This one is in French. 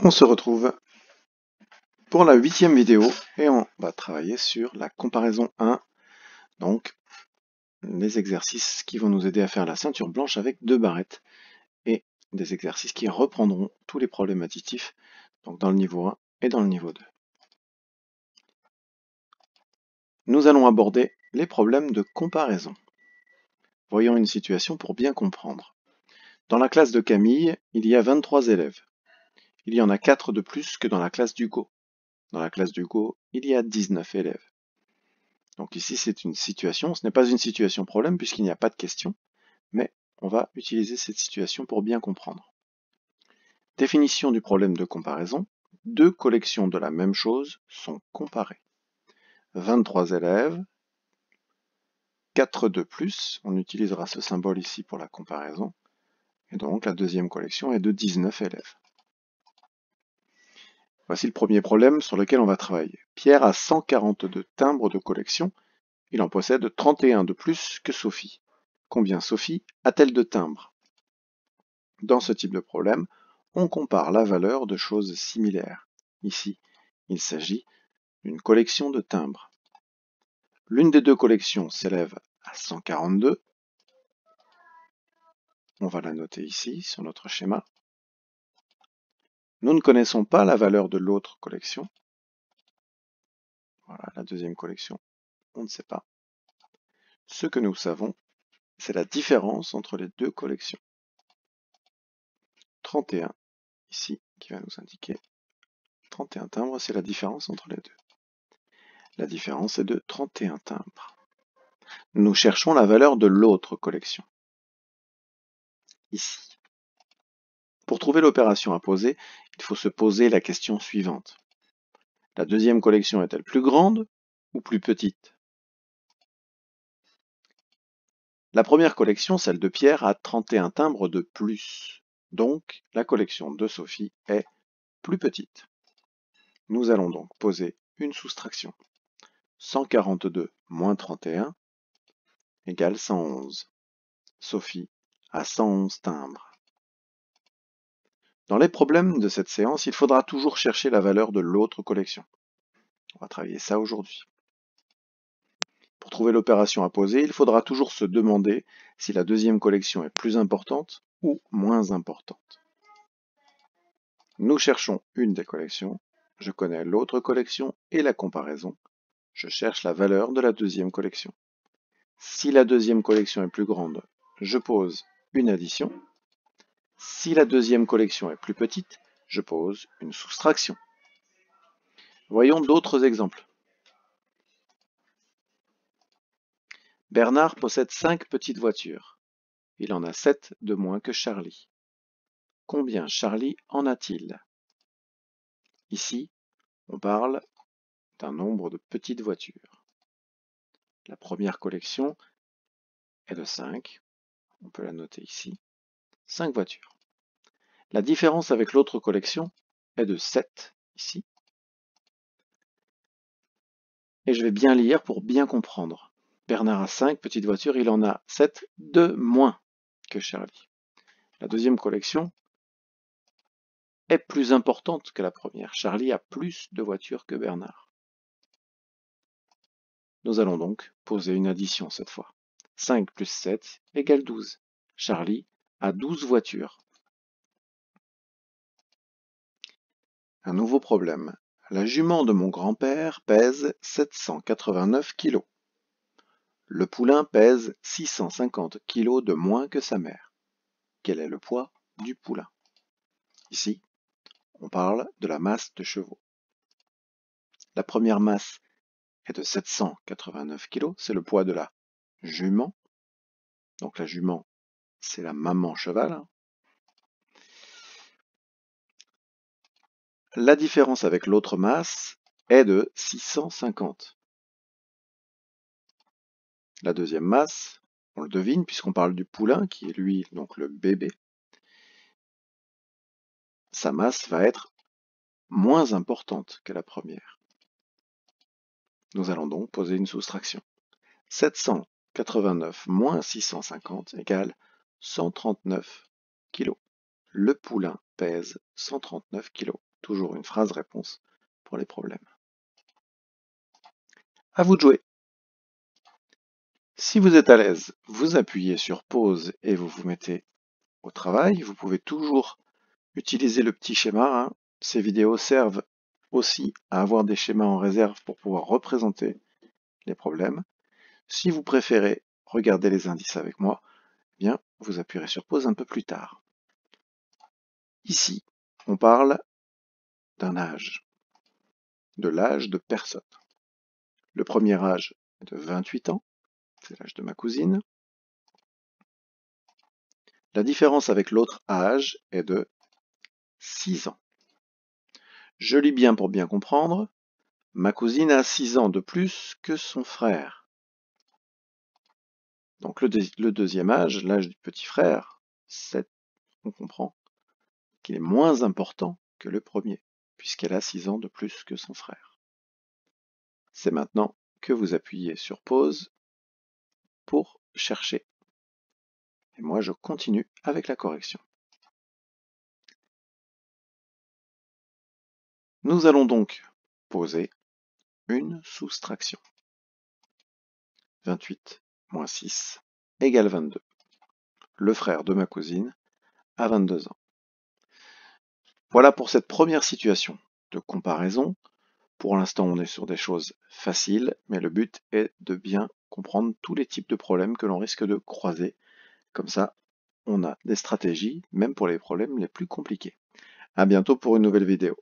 On se retrouve pour la 8e vidéo et on va travailler sur la comparaison 1, donc les exercices qui vont nous aider à faire la ceinture blanche avec 2 barrettes et des exercices qui reprendront tous les problèmes additifs donc dans le niveau 1 et dans le niveau 2. Nous allons aborder les problèmes de comparaison. Voyons une situation pour bien comprendre. Dans la classe de Camille, il y a 23 élèves. Il y en a 4 de plus que dans la classe d'Hugo. Dans la classe d'Hugo, il y a 19 élèves. Donc ici, c'est une situation, ce n'est pas une situation problème puisqu'il n'y a pas de question, mais on va utiliser cette situation pour bien comprendre. Définition du problème de comparaison. Deux collections de la même chose sont comparées. 23 élèves, 4 de plus, on utilisera ce symbole ici pour la comparaison, et donc la deuxième collection est de 19 élèves. Voici le premier problème sur lequel on va travailler. Pierre a 142 timbres de collection, il en possède 31 de plus que Sophie. Combien Sophie a-t-elle de timbres? Dans ce type de problème, on compare la valeur de choses similaires. Ici, il s'agit d'une collection de timbres. L'une des deux collections s'élève à 142. On va la noter ici, sur notre schéma. Nous ne connaissons pas la valeur de l'autre collection. Voilà, la deuxième collection, on ne sait pas. Ce que nous savons, c'est la différence entre les deux collections. 31, ici, qui va nous indiquer 31 timbres, c'est la différence entre les deux. La différence est de 31 timbres. Nous cherchons la valeur de l'autre collection. Ici. Pour trouver l'opération à poser, il faut se poser la question suivante. La deuxième collection est-elle plus grande ou plus petite? La première collection, celle de Pierre, a 31 timbres de plus. Donc, la collection de Sophie est plus petite. Nous allons donc poser une soustraction. 142 moins 31 égale 111. Sophie a 111 timbres. Dans les problèmes de cette séance, il faudra toujours chercher la valeur de l'autre collection. On va travailler ça aujourd'hui. Pour trouver l'opération à poser, il faudra toujours se demander si la deuxième collection est plus importante ou moins importante. Nous cherchons une des collections, je connais l'autre collection et la comparaison. Je cherche la valeur de la deuxième collection. Si la deuxième collection est plus grande, je pose une addition. Si la deuxième collection est plus petite, je pose une soustraction. Voyons d'autres exemples. Bernard possède 5 petites voitures. Il en a 7 de moins que Charlie. Combien Charlie en a-t-il? Ici, on parle d'un nombre de petites voitures. La première collection est de 5. On peut la noter ici. 5 voitures. La différence avec l'autre collection est de 7, ici. Et je vais bien lire pour bien comprendre. Bernard a 5 petites voitures, il en a 7 de moins que Charlie. La deuxième collection est plus importante que la première. Charlie a plus de voitures que Bernard. Nous allons donc poser une addition cette fois. 5 plus 7 égale 12. Charlie a 12 voitures. Un nouveau problème. La jument de mon grand-père pèse 789 kg. Le poulain pèse 650 kg de moins que sa mère. Quel est le poids du poulain? Ici, on parle de la masse de chevaux. La première masse est de 789 kg, c'est le poids de la jument. Donc la jument, c'est la maman cheval. La différence avec l'autre masse est de 650. La deuxième masse, on le devine puisqu'on parle du poulain, qui est lui donc le bébé. Sa masse va être moins importante que la première. Nous allons donc poser une soustraction. 789 moins 650 égale 139 kg. Le poulain pèse 139 kg. toujours une phrase réponse pour les problèmes. À vous de jouer. Si vous êtes à l'aise, vous appuyez sur pause et vous vous mettez au travail. Vous pouvez toujours utiliser le petit schéma, hein. Ces vidéos servent aussi à avoir des schémas en réserve pour pouvoir représenter les problèmes. Si vous préférez regarder les indices avec moi, eh bien, vous appuierez sur pause un peu plus tard. Ici, on parle d'un âge, de l'âge de personne. Le premier âge est de 28 ans, c'est l'âge de ma cousine. La différence avec l'autre âge est de 6 ans. Je lis bien pour bien comprendre. Ma cousine a 6 ans de plus que son frère. Donc le deuxième âge, l'âge du petit frère, on comprend qu'il est moins important que le premier, puisqu'elle a 6 ans de plus que son frère. C'est maintenant que vous appuyez sur pause pour chercher. Et moi, je continue avec la correction. Nous allons donc poser une soustraction. 28 moins 6 égale 22. Le frère de ma cousine a 22 ans. Voilà pour cette première situation de comparaison. Pour l'instant, on est sur des choses faciles, mais le but est de bien comprendre tous les types de problèmes que l'on risque de croiser. Comme ça, on a des stratégies, même pour les problèmes les plus compliqués. À bientôt pour une nouvelle vidéo.